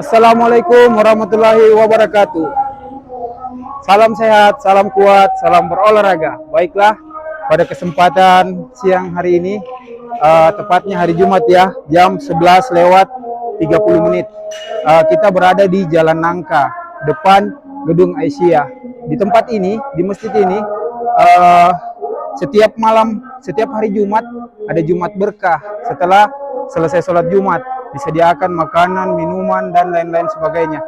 Assalamualaikum warahmatullahi wabarakatuh. Salam sehat, salam kuat, salam berolahraga. Baiklah, pada kesempatan siang hari ini, tepatnya hari Jumat ya, jam 11 lewat 30 menit. Kita berada di Jalan Nangka, depan Gedung Aisyah. Di tempat ini, di masjid ini, setiap malam, setiap hari Jumat, ada Jumat berkah. Setelah selesai sholat Jumat, disediakan makanan, minuman, dan lain-lain sebagainya.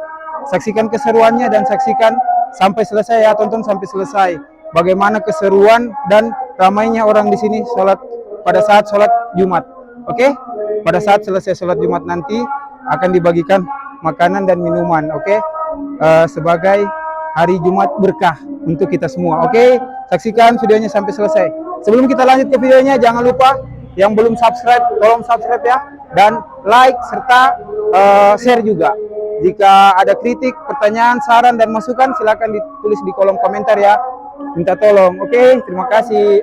Saksikan keseruannya dan saksikan sampai selesai ya, tonton sampai selesai. Bagaimana keseruan dan ramainya orang di sini sholat pada saat sholat Jumat. Oke? Pada saat selesai sholat Jumat nanti akan dibagikan makanan dan minuman. Oke? Sebagai hari Jumat berkah untuk kita semua. Oke? Saksikan videonya sampai selesai. Sebelum kita lanjut ke videonya, jangan lupa yang belum subscribe, tolong subscribe ya, dan like serta share juga. Jika ada kritik, pertanyaan, saran, dan masukan, silakan ditulis di kolom komentar ya. Minta tolong, oke? Terima kasih.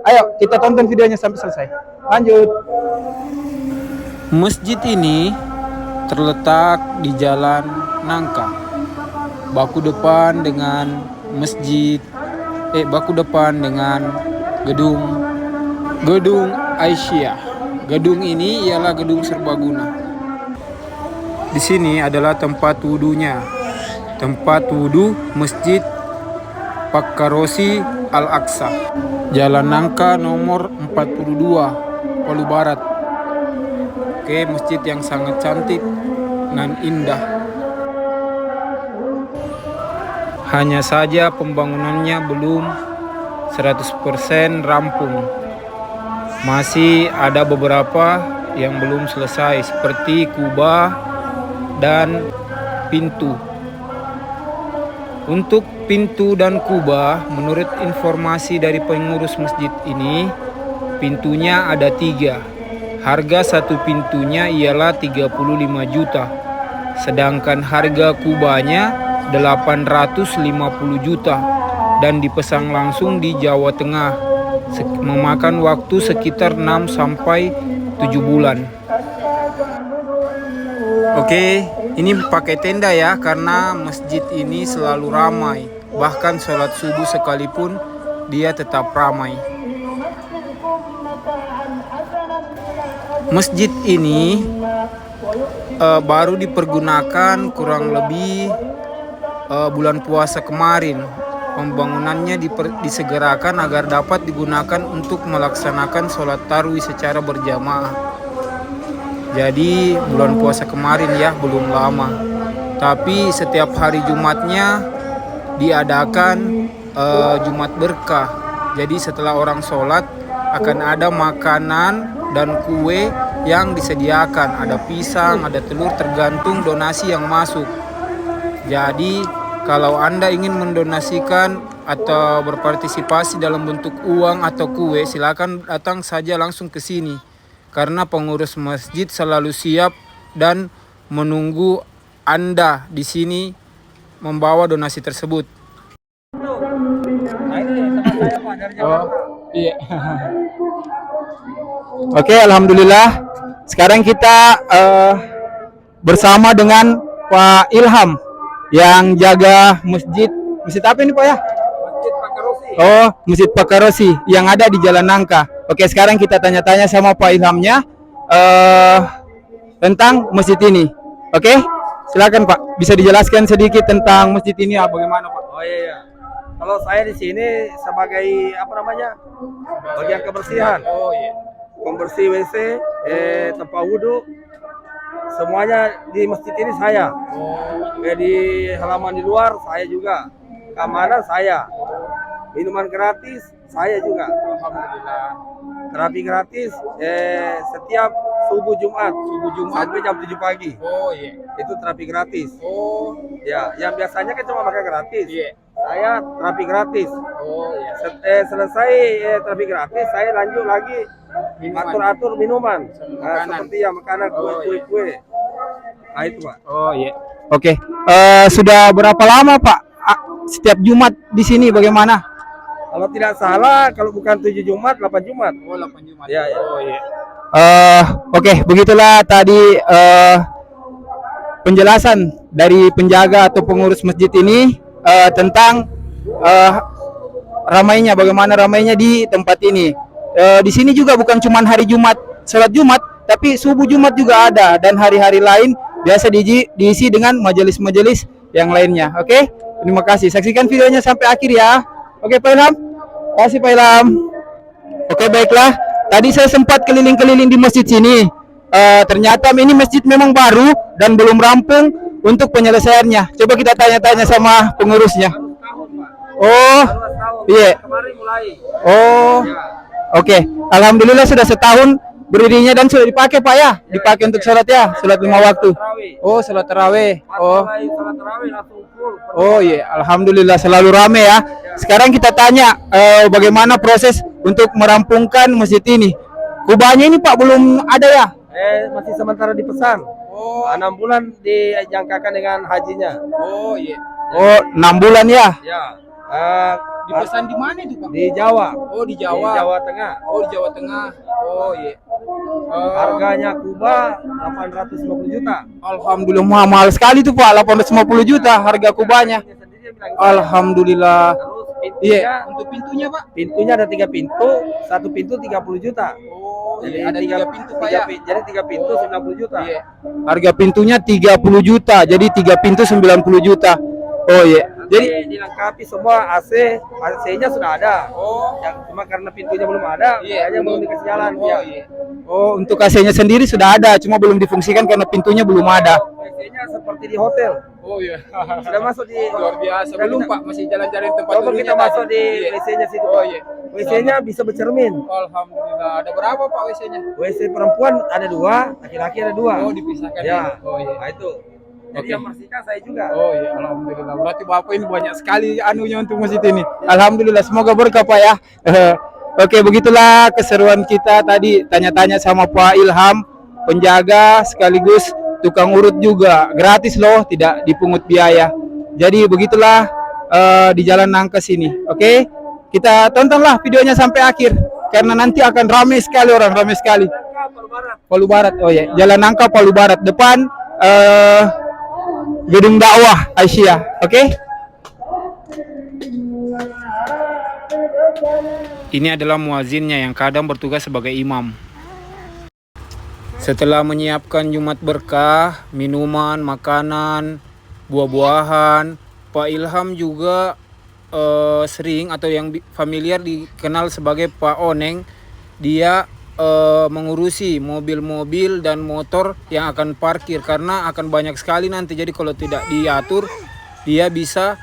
Ayo kita tonton videonya sampai selesai. Lanjut. Masjid ini terletak di Jalan Nangka, baku depan dengan Gedung Aisyah. Gedung ini ialah gedung serbaguna. Di sini adalah tempat wudunya. Tempat wudu Masjid Pakkarosi Al-Aqsa. Jalan Nangka nomor 42, Palu Barat. Oke, masjid yang sangat cantik dan indah. Hanya saja pembangunannya belum 100% rampung. Masih ada beberapa yang belum selesai seperti kubah dan pintu. Untuk pintu dan kubah, menurut informasi dari pengurus masjid ini, pintunya ada 3. Harga satu pintunya ialah 35 juta. Sedangkan harga kubahnya 850 juta dan dipasang langsung di Jawa Tengah. Memakan waktu sekitar 6-7 bulan. Oke, ini pakai tenda ya, karena masjid ini selalu ramai. Bahkan sholat subuh sekalipun dia tetap ramai. Masjid ini baru dipergunakan kurang lebih bulan puasa kemarin. Pembangunannya disegerakan agar dapat digunakan untuk melaksanakan sholat tarawih secara berjamaah. Jadi bulan puasa kemarin ya, belum lama. Tapi setiap hari Jumatnya diadakan Jumat berkah. Jadi setelah orang sholat akan ada makanan dan kue yang disediakan. Ada pisang, ada telur, tergantung donasi yang masuk. Jadi kalau Anda ingin mendonasikan atau berpartisipasi dalam bentuk uang atau kue, silakan datang saja langsung ke sini. Karena pengurus masjid selalu siap dan menunggu Anda di sini membawa donasi tersebut. Oh, iya. Oke, alhamdulillah. Sekarang kita bersama dengan Pak Ilham yang jaga masjid apa ini Pak ya? Masjid Pakkarosi. Oh, Masjid Pakkarosi yang ada di Jalan Nangka. Oke, sekarang kita tanya-tanya sama Pak Ilhamnya tentang masjid ini. Oke, silakan Pak, bisa dijelaskan sedikit tentang masjid ini bagaimana Pak? Oh iya. Kalau saya di sini sebagai bagian kebersihan. Oh iya. Pembersih WC, tempat wudhu, semuanya di masjid ini saya. Di halaman di luar saya juga. Keamanan saya. Minuman gratis saya juga. Alhamdulillah. Terapi gratis setiap subuh Jumat sampai jam 7 pagi. Oh iya. Itu terapi gratis. Oh. Ya, yang biasanya kan cuma makan gratis. Iya. Saya terapi gratis. Oh iya. Selesai terapi gratis, saya lanjut lagi atur minuman. Seperti yang makanan, kue-kue. Nah itu Pak. Oh iya. Oke. Sudah berapa lama Pak setiap Jumat di sini bagaimana? Kalau tidak salah, kalau bukan 7 Jumat, 8 Jumat. Oh, 8 Jumat. Ya, ya. Oh iya. Oke, begitulah tadi penjelasan dari penjaga atau pengurus masjid ini tentang ramainya, bagaimana ramainya di tempat ini. Di sini juga bukan cuma hari Jumat, sholat Jumat, tapi subuh Jumat juga ada, dan hari-hari lain biasa diisi dengan majelis-majelis yang lainnya. Oke, terima kasih. Saksikan videonya sampai akhir ya. Oke, Pak Ilham. Terima kasih, Pak Ilham. Oke, baiklah. Tadi saya sempat keliling-keliling di masjid sini. Ternyata ini masjid memang baru dan belum rampung untuk penyelesaiannya. Coba kita tanya-tanya sama pengurusnya. Oh, iya. Kemarin mulai. Oh, oke. Alhamdulillah sudah setahun berdirinya dan sudah dipakai, Pak ya? Dipakai untuk sholat ya, sholat 5 waktu. Oh, sholat tarawih. Oh, Sholat tarawih langsung full. oh iya. Alhamdulillah selalu rame ya. Sekarang kita tanya bagaimana proses untuk merampungkan masjid ini. Kubahnya ini Pak belum ada ya? Masih sementara dipesan. Oh, 6 bulan dijangkakan dengan hajinya. oh iya. Oh, 6 bulan ya? Ya. Dipesan di mana itu, Pak? Di Jawa. Oh, di Di Jawa. Jawa Tengah. Oh, di Jawa Tengah. Oh, iya. Harganya kubah 850 juta. Alhamdulillah mahal sekali tuh Pak, 850 juta harga kubahnya. Alhamdulillah. Terus pintunya, Iya, untuk pintunya Pak. pintunya ada 3 pintu, satu pintu 30 juta. Oh, Jadi iya, ada 3 pintu Pak ya. Jadi 3 pintu 90 juta. Iya. Harga pintunya 30 juta, jadi 3 pintu 90 juta. Oh iya. Jadi Jadi dilengkapi semua AC-nya sudah ada. oh, Yang cuma karena pintunya belum ada, iya, makanya belum dikasih jalan. Oh, Ya. iya. Oh, untuk AC-nya sendiri sudah ada, cuma belum difungsikan karena pintunya belum ada. AC-nya seperti di hotel. Oh iya. Sudah masuk di Luar biasa. Sudah Belum kita- Pak, masih jalan-jalan tempat Coba duduknya kita tadi. masuk di Iya. WC-nya situ. Oh iya. WC-nya bisa bercermin. Alhamdulillah. Ada berapa Pak WC-nya? WC perempuan ada 2, laki-laki ada 2. Oh, dipisahkan Ya. Oh iya. Nah, itu. Jadi Oke. yang bersihkan saya juga. Oh iya, alhamdulillah. Berarti Bapak ini banyak sekali anunya untuk masjid ini. Alhamdulillah, semoga berkah Pak ya. Oke, begitulah keseruan kita tadi tanya-tanya sama Pak Ilham, penjaga sekaligus tukang urut juga. Gratis loh, tidak dipungut biaya. Jadi begitulah di Jalan Nangka sini. Oke, kita tontonlah videonya sampai akhir karena nanti akan ramai sekali orang, ramai sekali. Palu Barat. Oh ya, Jalan Nangka Palu Barat depan gedung dakwah Aisyah. Oke? Ini adalah muazinnya yang kadang bertugas sebagai imam. Setelah menyiapkan Jumat berkah, minuman, makanan, buah-buahan, Pak Ilham juga sering atau yang familiar dikenal sebagai Pak Oneng. Dia mengurusi mobil-mobil dan motor yang akan parkir karena akan banyak sekali nanti. Jadi kalau tidak diatur, dia bisa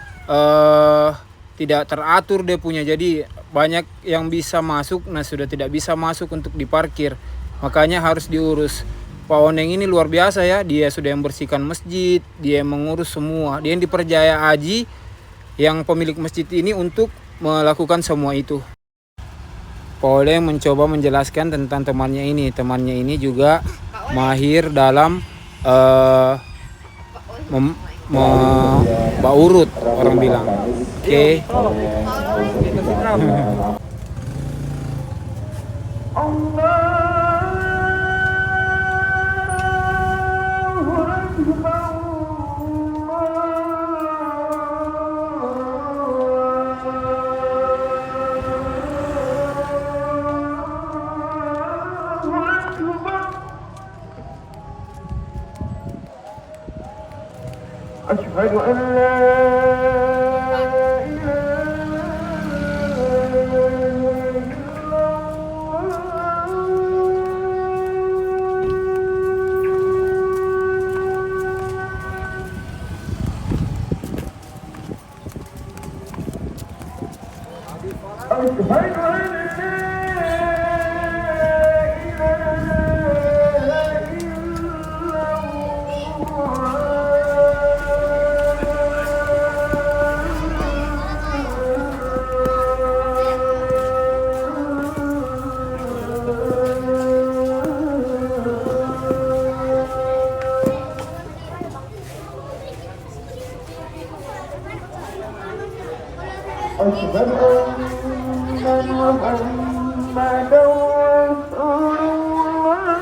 tidak teratur dia punya. Jadi banyak yang bisa masuk, nah sudah tidak bisa masuk untuk diparkir. Makanya harus diurus. Pak Oneng ini luar biasa ya. Dia sudah yang bersihkan masjid, dia yang mengurus semua. Dia yang dipercaya Aji, yang pemilik masjid ini, untuk melakukan semua itu. Pak Oneng mencoba menjelaskan tentang temannya ini. Temannya ini juga mahir dalam baurut, orang bilang. Oke. أشهد أن لا أشهد أن محمدا رسول الله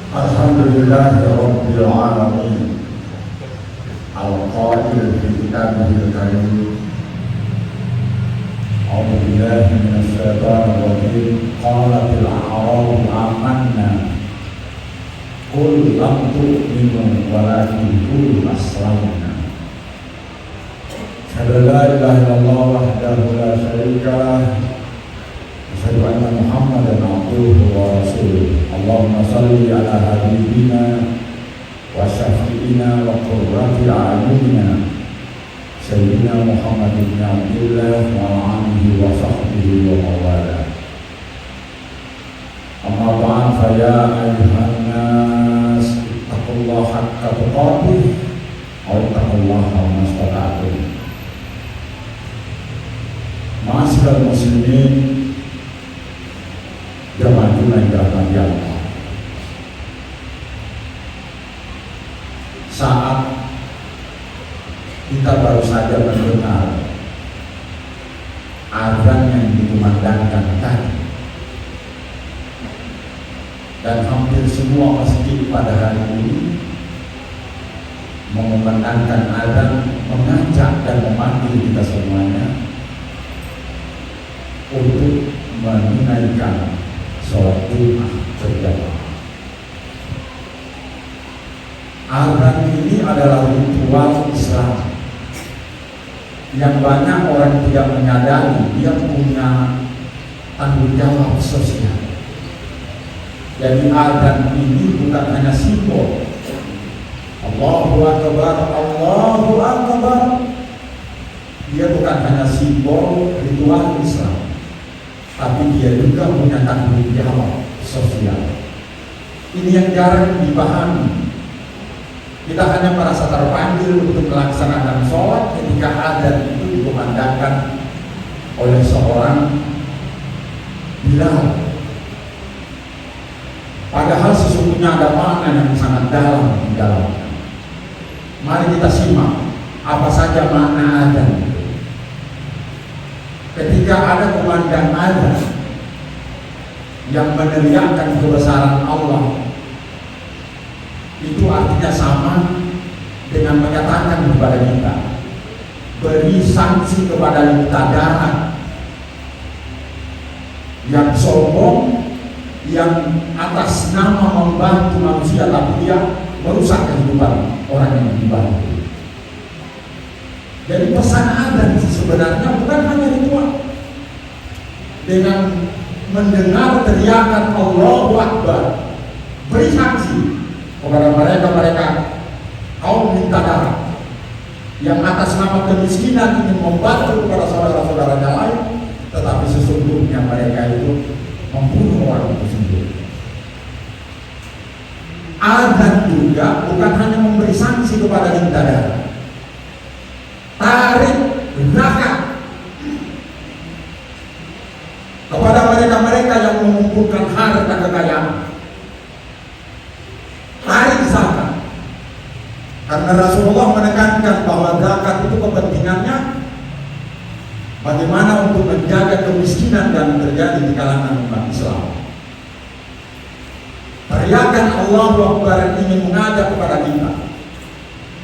Alhamdulillah Rabbil Alamin. Al-Qail fi kitabihil karim. A'udzu billahi minasy syaithanir rajim. Qala fil a'rab amanna. Qul lam tu'minu walakin qul aslamna. Asyhadu an la ilaha illallah wahdahu la syarika lah. Asyhadu anna Muhammadan abduhu wa rasuluh. Allahumma shalli ala habibina wa syafi'ina wa qurrati a'yunina sayyidina Muhammad ibn Abdillah wa alihi wa sahbihi wa mawala. Amma ba'd, fa ya ayyuhan nas ittaqullaha haqqa tuqatih wa ittaqullaha mastata'tum. Ma'asyiral muslimin, jamaah Jumat Allah. Saat kita baru saja mendengar azan yang dikumandangkan tadi, dan hampir semua masjid pada hari ini mengumandangkan azan, mengajak dan memanggil kita semuanya untuk menunaikan sholat Jumat berjamaah. Azan ini adalah ritual Islam yang banyak orang tidak menyadari dia punya tanggung jawab sosial. Jadi azan ini bukan hanya simbol Allahu Akbar, Allahu Akbar. Dia bukan hanya simbol ritual Islam, tapi dia juga punya tanggung jawab sosial. Ini yang jarang dipahami. Kita hanya merasa terpanggil untuk melaksanakan sholat ketika azan itu dikumandangkan oleh seorang Bilal. Padahal sesungguhnya ada makna yang sangat dalam di dalamnya. Mari kita simak apa saja makna azan. Ketika ada kumandang azan yang meneriakkan kebesaran Allah, itu artinya sama dengan menyatakan kepada kita, beri sanksi kepada kita darat yang sombong, yang atas nama membantu manusia tapi dia merusak kehidupan orang yang dibantu. Jadi pesan azan sebenarnya bukan hanya ritual. Dengan mendengar teriakan Allahu Akbar, beri sanksi kepada mereka kaum minta darah yang atas nama kemiskinan ingin membantu kepada saudara-saudaranya lain, tetapi sesungguhnya mereka itu membunuh orang itu sendiri. Azan juga bukan hanya memberi sanksi kepada minta darah, tarik zakat kepada mereka-mereka yang mengumpulkan harta kekayaan. Tarik zakat, karena Rasulullah menekankan bahwa zakat itu kepentingannya bagaimana untuk menjaga kemiskinan dan terjadi di kalangan umat Islam. Teriakan Allahu Akbar ingin mengajak kepada kita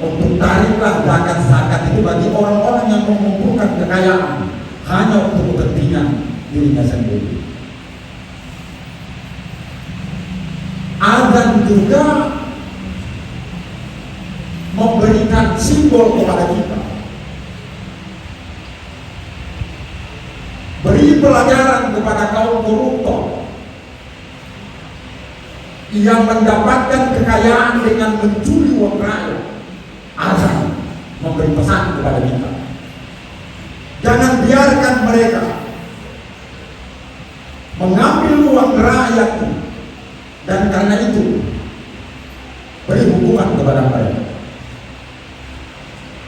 untuk tariklah zakat itu bagi orang-orang yang mengumpulkan kekayaan hanya untuk kepentingan dirinya sendiri. Azan juga memberikan simbol kepada kita, beri pelajaran kepada kaum koruptor yang mendapatkan kekayaan dengan mencuri uang rakyat. Azan memberi pesan kepada kita, jangan biarkan mereka mengambil uang rakyat, dan karena itu beri hukuman kepada mereka.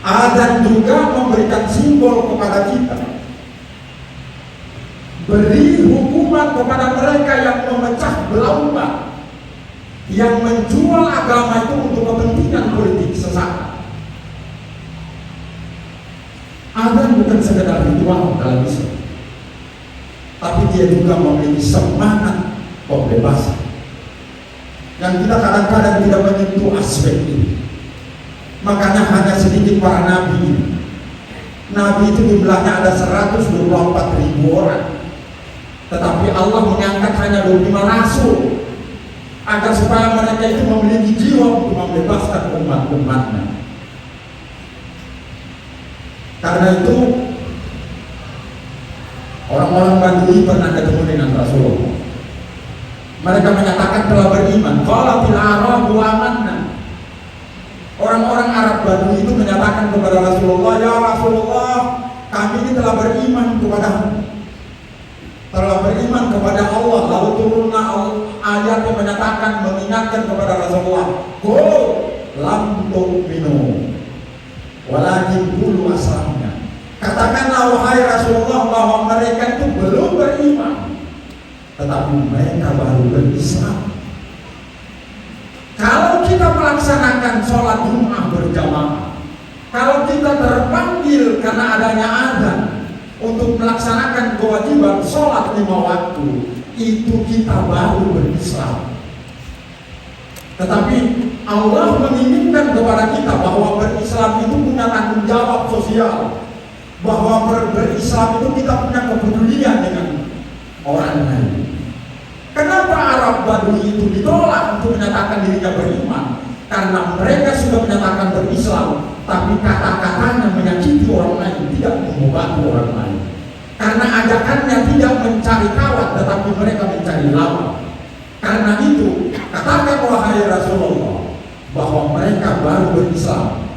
Azan juga memberikan simbol kepada kita, beri hukuman kepada mereka yang memecah belah umat, yang menjual agama itu untuk kepentingan politik sesaat. Azan bukan sekedar ritual dalam Islam, tapi dia juga memiliki semangat pembebasan. yang kita kadang-kadang tidak menyentuh aspek ini. Makanya hanya sedikit para nabi. Nabi itu jumlahnya ada 124.000 orang, tetapi Allah mengangkat hanya 25 rasul agar supaya mereka itu memiliki jiwa untuk membebaskan umat-umatnya. Karena itu orang-orang Badui pernah ketemu dengan Rasulullah. Mereka menyatakan telah beriman. Qalatil Arabu amanna. Orang-orang Arab Badui itu menyatakan kepada Rasulullah, ya Rasulullah, kami ini telah beriman kepada Allah. Lalu turunlah ayat yang menyatakan, mengingatkan kepada Rasulullah, qul lam tu'minu walakin qulu aslamna. Katakanlah wahai Rasulullah bahwa mereka itu belum beriman, tetapi mereka baru berislam. Kalau kita melaksanakan sholat Jumat berjamaah, kalau kita terpanggil karena adanya azan untuk melaksanakan kewajiban sholat 5 waktu, itu kita baru berislam. Tetapi Allah menginginkan kepada kita bahwa berislam itu punya tanggung jawab sosial, bahwa berislam itu kita punya kepedulian dengan orang lain. Kenapa Arab Badui itu ditolak untuk menyatakan dirinya beriman? Karena mereka sudah menyatakan berislam, tapi kata-katanya menyakiti orang lain, tidak mengobati orang lain. Karena ajakannya tidak mencari kawan, tetapi mereka mencari lawan. Karena itu, katakan wahai Rasulullah bahwa mereka baru berislam,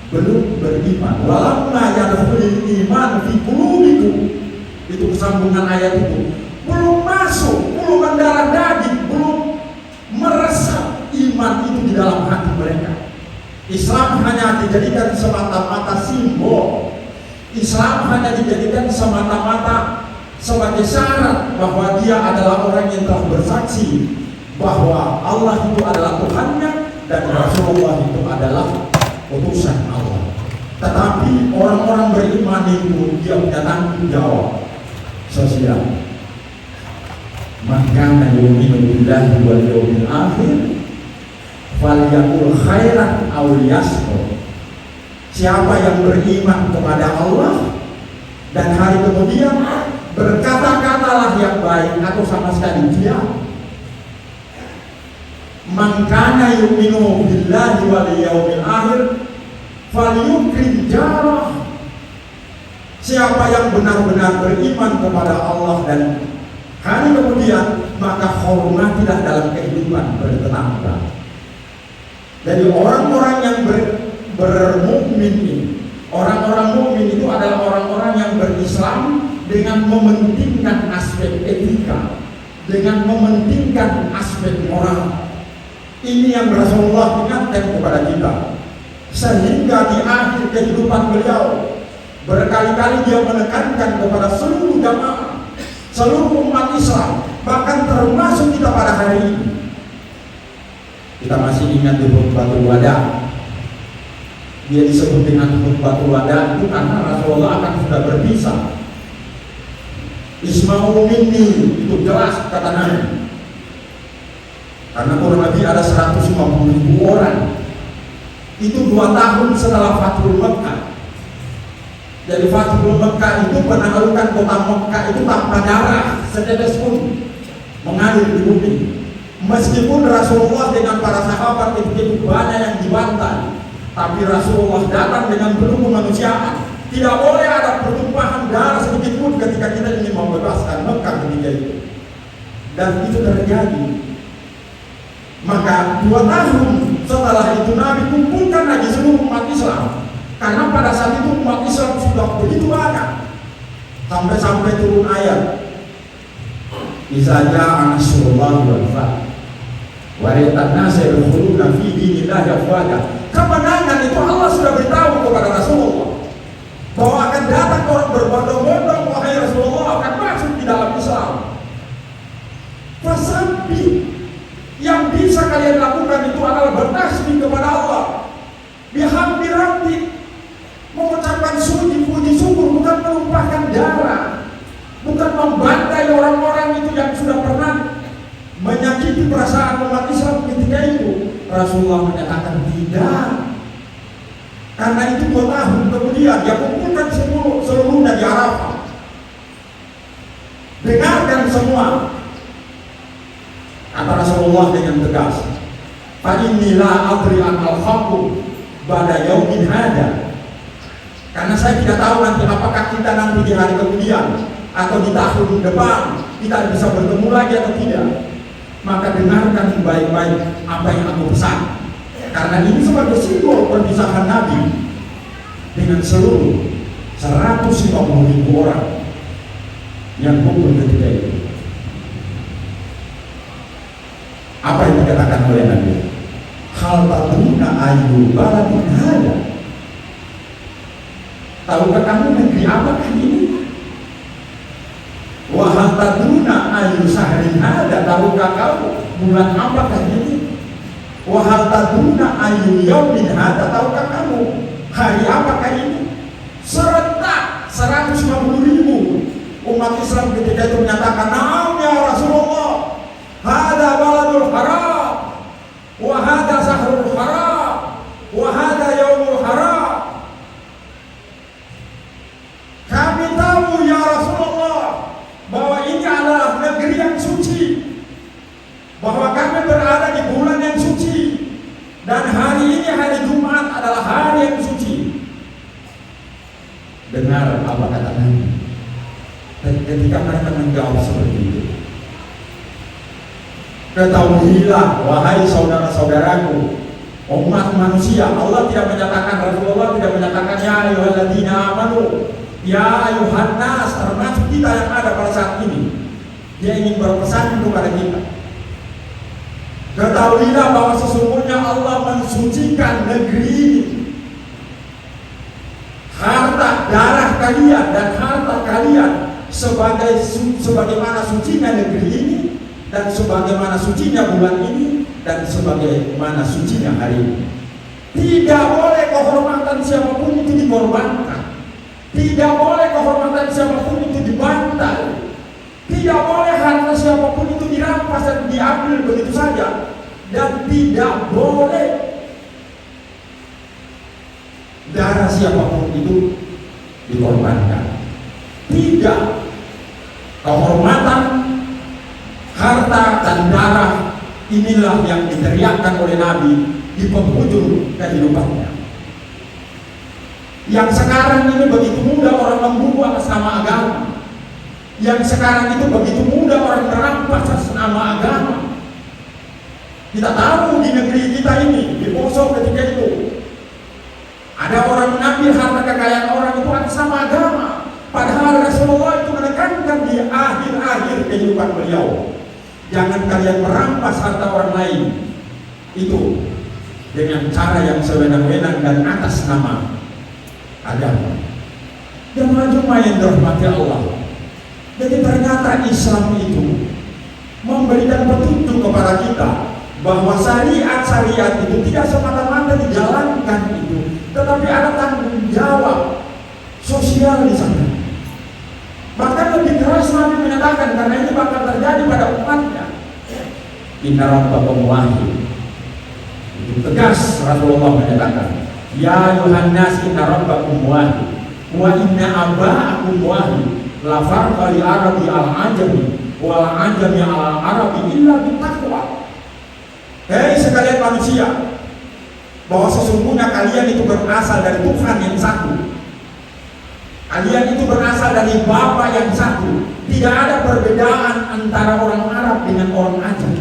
belum beriman. Walamma yadkhulul iman fi qulubikum. Itu kesambungan ayat itu. Belum masuk, belum mendarah daging, belum meresap iman itu di dalam hati mereka. Islam hanya dijadikan semata-mata simbol. Islam hanya dijadikan semata-mata sebagai syarat bahwa dia adalah orang yang telah bersaksi bahwa Allah itu adalah Tuhannya dan Rasulullah itu adalah utusan Allah. Tetapi orang-orang beriman itu dia punya tanggung jawab sosial. Maka yu'minu billahi wal yawmil akhir falyaqul khairan aw liyasmut. Siapa yang beriman kepada Allah dan hari kemudian, berkata-katalah yang baik atau sama sekali diam. Man kana yu'minu billahi wal yawmil akhir falyukrim jarah. Siapa yang benar-benar beriman kepada Allah dan hari kemudian, maka hormatilah dalam kehidupan bertetangga. Jadi orang-orang yang bermukmin ini, orang-orang mukmin itu adalah orang-orang yang berislam dengan mementingkan aspek etika, dengan mementingkan aspek moral. Ini yang Rasulullah ingatkan kepada kita, sehingga di akhir kehidupan beliau berkali-kali dia menekankan kepada seluruh jamaah, seluruh umat Islam, bahkan termasuk kita pada hari ini. Kita masih ingat di khutbatul wada. Dia disebut dengan khutbatul wada itu karena Rasulullah akan sudah berpisah. Isma'u minni, itu jelas kata Nabi. Karena kurang lebih ada 150.000 orang. Itu 2 tahun setelah Fathul Mekah. Jadi Fathul Mekah itu menaklukkan kota Mekah itu tanpa darah setetes pun mengalir di bumi. Meskipun Rasulullah dengan para sahabat itu banyak yang dibantai, tapi Rasulullah datang dengan penuh kemanusiaan. Tidak boleh ada pertumpahan darah sedikit pun ketika kita ingin membebaskan Mekah ketika itu. Dan itu terjadi. Maka 2 tahun setelah itu Nabi kumpulkan lagi seluruh umat Islam. Karena pada saat itu umat Islam sudah begitu banyak, sampai-sampai turun ayat Iza ja'a nasrullahi wal fath wa ra'aitan nasa yadkhuluna fi dinillahi afwaja. Kemenangan itu Allah sudah beritahu kepada Rasulullah bahwa akan datang orang berbondong-bondong, wahai Rasulullah, akan masuk di dalam Islam. Fasabbih, yang bisa kalian lakukan itu adalah bertasbih kepada Allah, bihamdi rabbik, mengucapkan puji syukur, bukan menumpahkan darah, bukan membantai orang-orang itu yang sudah pernah menyakiti perasaan umat Islam Rasulullah menyatakan tidak. Karena itu 2 tahun kemudian dia kumpulkan seluruhnya di Arafah. Dengarkan semua. Kata Rasulullah dengan tegas, fa inni la adri anal haqqu ba'da yaumin hada. Karena saya tidak tahu nanti apakah kita nanti di hari kemudian atau di tahun depan kita bisa bertemu lagi atau tidak. Maka dengarkan baik-baik apa yang aku pesan. Karena ini sebagai simbol perpisahan Nabi dengan seluruh 150.000 orang yang kumpul ketika itu. Apa yang dikatakan oleh Nabi? Hal tadruna ayu baladin hada. Tahukah kamu negeri apakah ini? Wa hal tadruna ayu sahrin hada. Tahukah kamu bulan apakah ini? Wa hal tadruna ayu yaumin hada. Tahukah kamu hari apakah ini? Serentak 150.000 umat Islam ketika itu menyatakan, "Na'am ya Rasulullah. Hada baladul haram, wa hada sahrul haram, wa hada yaumul haram." Kami tahu ya Rasulullah bahwa ini adalah negeri yang suci, bahwa kami berada di bulan yang suci, dan hari ini hari Jumat adalah hari yang suci. Dengar apa kata Nabi ketika mereka menjawab seperti itu. Ketahuilah wahai saudara-saudaraku umat manusia, Allah tidak menyatakan, Rasulullah tidak menyatakan ya ayyuhalladzina amanu, ya ayuhan nas, termasuk kita yang ada pada saat ini. Dia ingin berpesan kepada kita. Ketahuilah bahwa sesungguhnya Allah mensucikan negeri ini. Harta darah kalian dan harta kalian sebagaimana sucinya negeri ini, dan sebagaimana sucinya bulan ini, dan sebagaimana sucinya hari ini. Tidak boleh kehormatan siapapun itu dikorbankan. Tidak boleh kehormatan siapapun itu dibantai. Tidak boleh harta siapapun itu dirampas dan diambil begitu saja. Dan tidak boleh darah siapapun itu dikorbankan. Tidak. Kehormatan, harta dan darah inilah yang diteriakkan oleh Nabi di penghujung kehidupannya. Yang sekarang ini begitu mudah orang membunuh atas nama agama. Yang sekarang itu begitu mudah orang merampas atas nama agama. Kita tahu di negeri kita ini, di Poso ketika itu ada orang mengambil harta kekayaan orang itu atas nama agama. Padahal Rasulullah itu menekankan di akhir-akhir kehidupan beliau, jangan kalian merampas harta orang lain itu dengan cara yang sewenang-wenang dan atas nama agama. Jemaah-jemaah yang dirahmati Allah, jadi ternyata Islam itu memberikan petunjuk kepada kita bahwa syariat-syariat itu tidak semata-mata dijalankan itu, tetapi ada tanggung jawab sosial di sana. Bahkan lebih keras Nabi menyatakan, karena ini bakal terjadi pada umatnya. Inna rabbakum wahid. Itu tegas Rasulullah menyatakan, ya ayuhan nas inna rabbakum wahid wa inna aba'akum wahid la farqa li arabi al-ajami wal ajami al-arabi illa bittaqwa. Hei sekalian manusia, bahwa sesungguhnya kalian itu berasal dari Tuhan yang satu. Kalian itu berasal dari Bapa yang satu. Tidak ada perbedaan antara orang Arab dengan orang Ajam.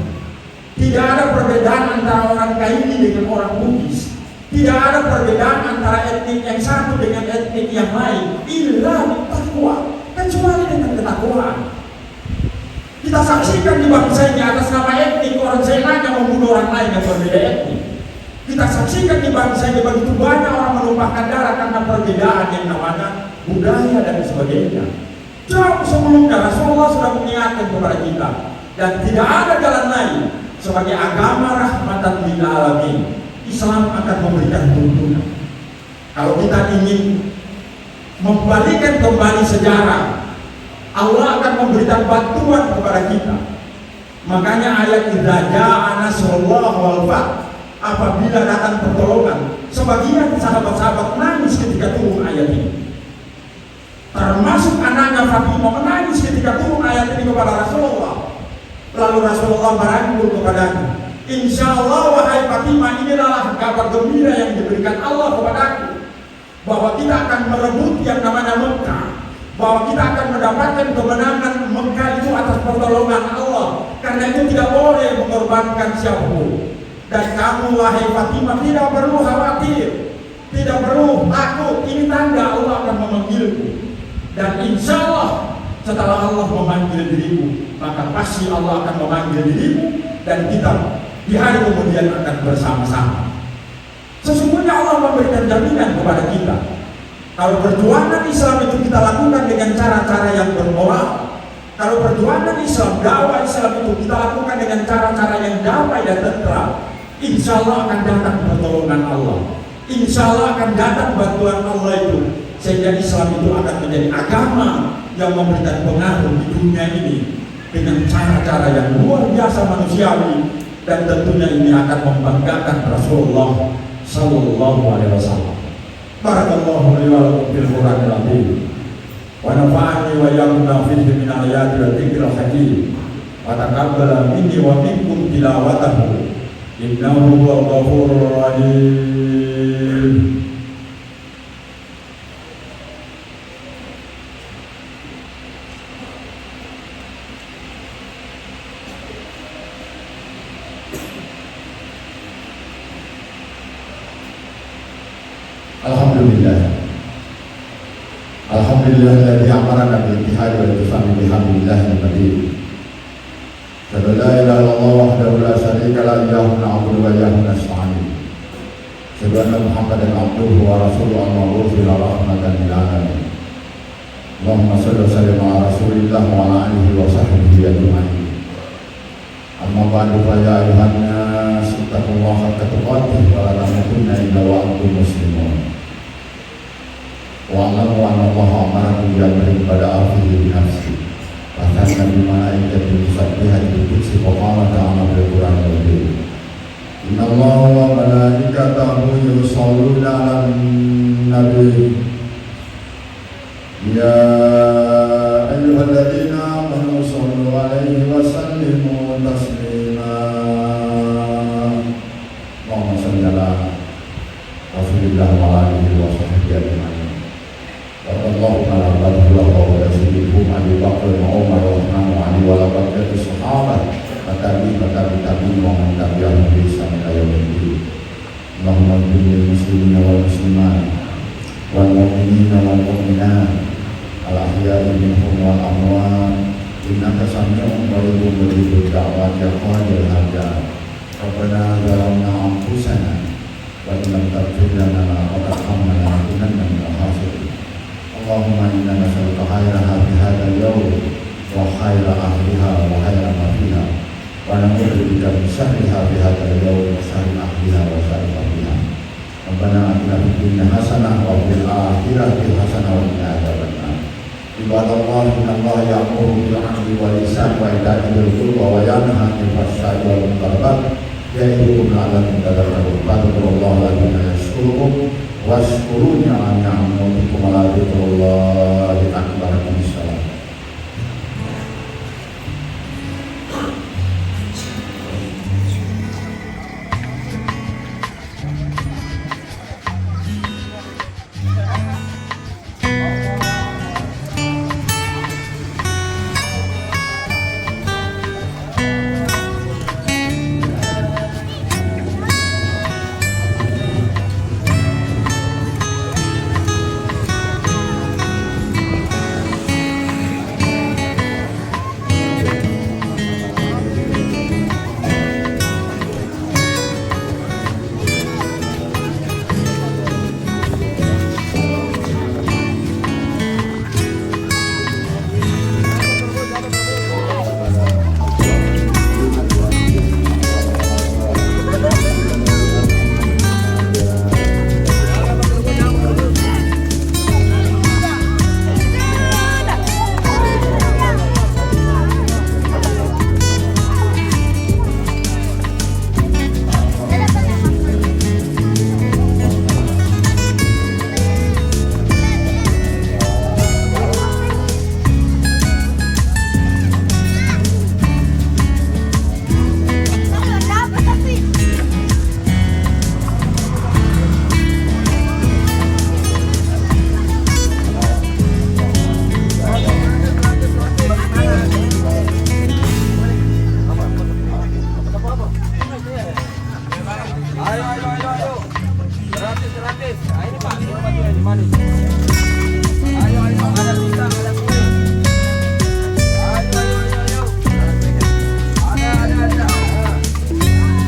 Tidak ada perbedaan antara orang Kaini dengan orang Bugis. Tidak ada perbedaan antara etnik yang satu dengan etnik yang lain. Illa bittaqwa, kecuali dengan ketakwaan. Kita saksikan di bangsa ini atas nama etnik orang Zelanda membunuh orang lain yang berbeda etnik. Kita saksikan di bangsa ini begitu banyak orang menumpahkan darah karena perbedaan yang namanya budaya dan sebagainya. Jauh sebelumnya Rasulullah sudah mengingatkan kepada kita, dan tidak ada jalan lain sebagai agama rahmatan lil alamin. Islam akan memberikan tuntunan. Kalau kita ingin membalikkan kembali sejarah, Allah akan memberikan bantuan kepada kita. Makanya ayat idza jaa nasrullah wal fath, apabila datang pertolongan. Sebagian sahabat-sahabat menangis ketika turun ayat ini, termasuk anaknya Fatimah menangis ketika turun ayat ini kepada Rasulullah. Lalu Rasulullah merangkul kepadanya, insya Allah wahai Fatimah, ini adalah kabar gembira yang diberikan Allah kepadaku, bahwa kita akan merebut yang namanya Mekah, bahwa kita akan mendapatkan kemenangan Mekah itu atas pertolongan Allah. Karena itu tidak boleh mengorbankan siapapun. Dan kamu wahai Fatimah tidak perlu khawatir, tidak perlu takut, ini tanda Allah akan memanggilku. Dan insya Allah setelah Allah memanggil dirimu, maka pasti Allah akan memanggil dirimu, dan kita di hari kemudian akan bersama-sama. Sesungguhnya Allah memberikan jaminan kepada kita. Kalau perjuangan Islam itu kita lakukan dengan cara-cara yang bermoral, kalau perjuangan Islam, dakwah Islam itu kita lakukan dengan cara-cara yang damai dan tentram, insya Allah akan datang pertolongan Allah, insya Allah akan datang bantuan Allah itu, sehingga Islam itu akan menjadi agama yang memberikan pengaruh di dunia ini dengan cara-cara yang luar biasa manusiawi, dan tentunya ini akan membanggakan Rasulullah Sallallahu Alaihi Wasallam. Barakallahu li wa lakum fil Qur'anil azim, wa nafa'ani wa iyyakum fihi min ayati wa dzikril hakim, wa taqabbala minni wa minkum tilawatahu innahu huwal ghafurur rahim. Alhamdulillah alladzi amarana bil ittihad wal ittifaq bihamdillahi al-qadir. Shalla la ilaha illallah wahdahu la syarika lahu iyyahu na'budu wa iyyahu nasta'in. Shalla anna Muhammadan abduhu wa rasuluhu al-mab'uts ila rahmatan lil alamin. Allahumma shalli wa sallim ala rasulillah wa ala alihi wa sahbihi ajma'in. Amma ba'du fa ya ayyuhan nas ittaqullaha haqqa tuqatih wa la tamutunna illa wa antum muslimun. Wa'alamu annallaha amarakum bi'amrin pada afihi binafsi bahkan nabi malaikati musabbihati bi-qudsi wa qala ta'ala bil Qur'an al-azim. Innallaha wa malaikatahu yusholluna 'alan nabi ya ayyuhalladzina amanu shollu 'alaihi wa sallimu taslima. Allahumma shalli 'ala Rasulillah wa alihi wa sahbihi ajma'in. Allahu ta'ala wa rasulihum Abi Bakr wa Umar wa Uthman wa Ali wa labaqiyati sahabat tabi wa man tabi'ahum bi ihsan ila yaumil. Allahumma ighfir muslimina wal muslimat wal mu'minina wal mu'minat al ahya'i minhum wal amwat innaka sami'un qaribun mujibud da'wat ya qadir hajat. Rabbana zalamna anfusana wa in lam taghfir lana wa tarhamna lanakunanna minal khasirin. Allahumma inna nas'aluka khairaha fi hadzal yawm wa khaira ahliha wa khaira ma fiha wa na'udzu bika min syarriha fi hadzal yawm wa syarri ahliha wa syarri ma fiha. Rabbana atina fid dunya hasanah wa fil akhirati hasanah wa qina adzabannar. Ibadallah, innallaha ya'muru bil 'adli wal ihsani wa ita'i dzil qurba wa yanha 'anil fahsya'i wal munkar ya'idukum la'allakum tadhakkarun. Fadhkurullaha ladzina yashkurukum washkuruni ala ni'amihi wa ala dzikrillahi akbar. Insyaallah. Ayo. Gratis. Nah, ini Pak, ini obatnya ini manis. Ayo, ada pisang, ada kue. Ayo. Ada.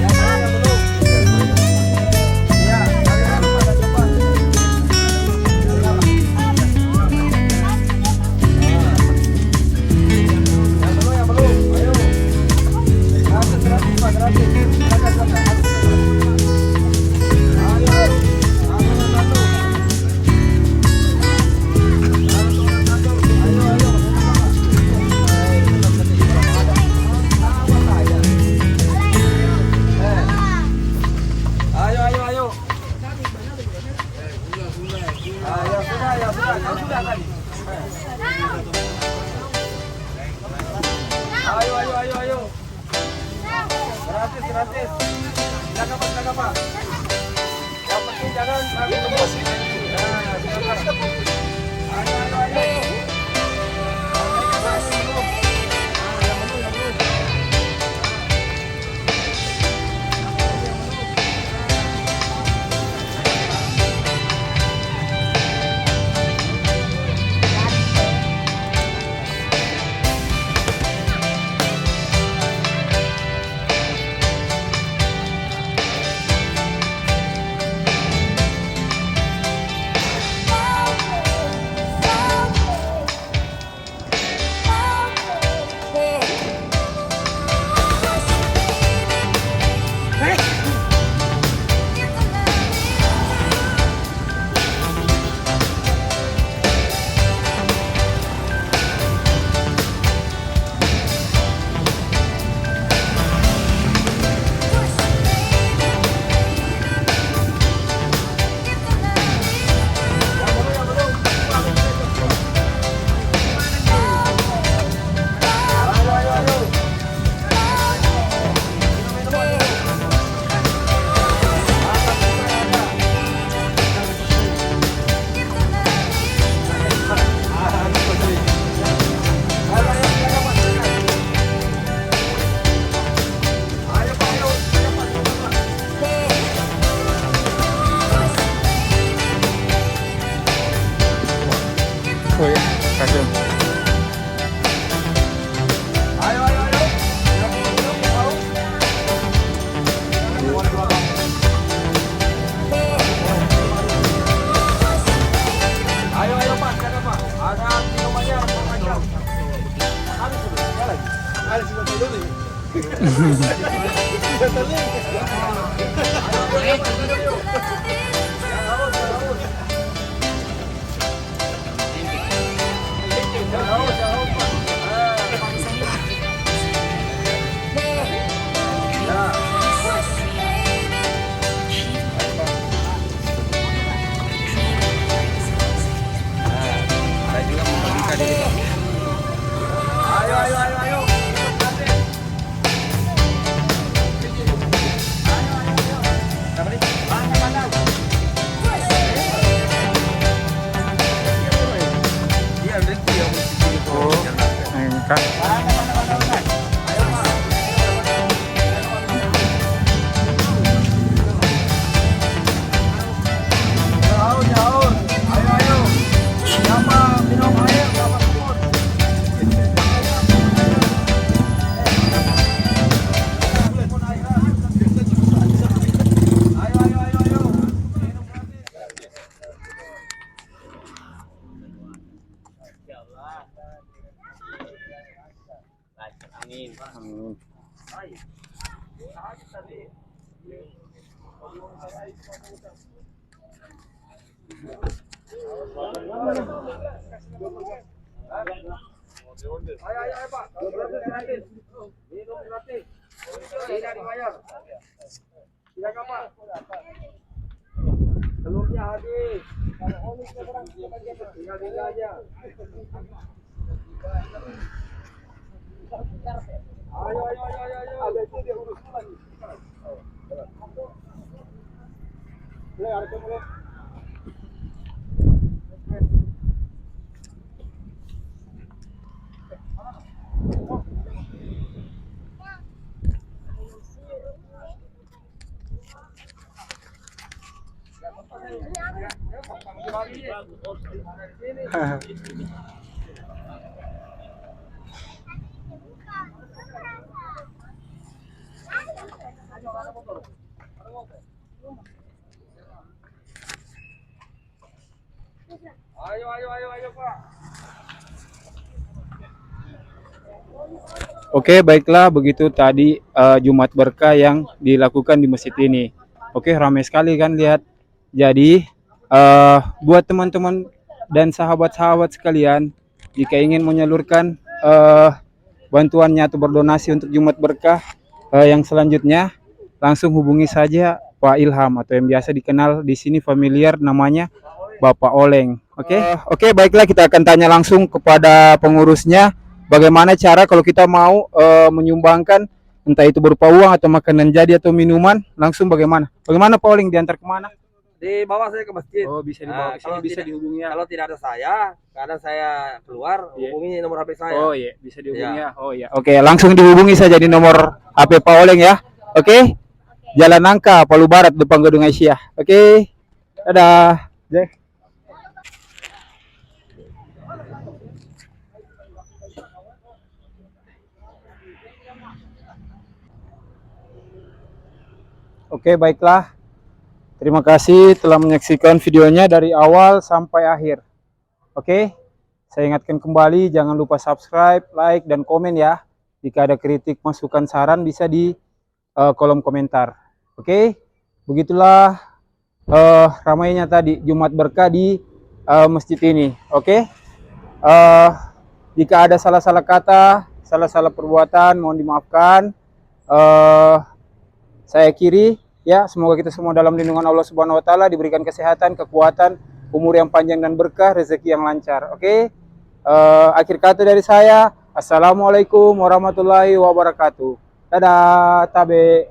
Yang belum. Ya, ada cepat. Yang belum. Ayo. Gratis, Pak, gratis. Silakan. Ayo. Ya sudah. Kau sudah tadi. Ayo. Gratis. Silakan Pak. Yang penting jangan sampai tembus. Nah, silakan. Ayo. Oh ya, kasih. Ayo. Ayo Pak, silakan Pak. Ada minumannya, ada macam. Habis sudah. Ada sudah dulu nih. Ayo. Jauh. Ayo. Siapa minum air, siapa semut. Ayo. Amin. Ayo Pak, gratis. Minum gratis. Tidak dibayar. Silakan Pak. Telurnya habis. Tinggal aja. Ayo. Ada itu dia urus lagi. Ayo, Pak. Oke, baiklah begitu tadi Jumat berkah yang dilakukan di masjid ini. Oke, ramai sekali kan lihat. Jadi buat teman-teman dan sahabat-sahabat sekalian, jika ingin menyalurkan bantuannya atau berdonasi untuk Jumat berkah yang selanjutnya, langsung hubungi saja Pak Ilham atau yang biasa dikenal di sini familiar namanya Bapak Oleng. Oke, baiklah kita akan tanya langsung kepada pengurusnya. Bagaimana cara kalau kita mau menyumbangkan entah itu berupa uang atau makanan jadi atau minuman, langsung bagaimana? Bagaimana Pak Oleng, diantar kemana? Dibawa saya ke masjid. Oh, bisa dibawa ke sini, kalau bisa tidak- dihubungi ya. Kalau tidak ada saya, kadang saya keluar, Iya. hubungi nomor HP saya. Oh iya, bisa dihubungi Iya. ya. Oh iya. Oke, langsung dihubungi saja di nomor HP Pak Oleng ya. Oke. Jalan Nangka, Palu Barat, depan Gedung Aisyah. Oke. Dadah. Jack. Oke, baiklah. Terima kasih telah menyaksikan videonya dari awal sampai akhir. Oke, saya ingatkan kembali jangan lupa subscribe, like, dan komen ya. Jika ada kritik, masukan, saran bisa di kolom komentar. Oke, begitulah ramainya tadi Jumat berkah di masjid ini. Oke, jika ada salah-salah kata, salah-salah perbuatan, mohon dimaafkan. Saya akhiri ya, semoga kita semua dalam lindungan Allah Subhanahu wa taala, diberikan kesehatan, kekuatan, umur yang panjang dan berkah, rezeki yang lancar. Oke. Akhir kata dari saya, assalamualaikum warahmatullahi wabarakatuh. Dadah, tabe.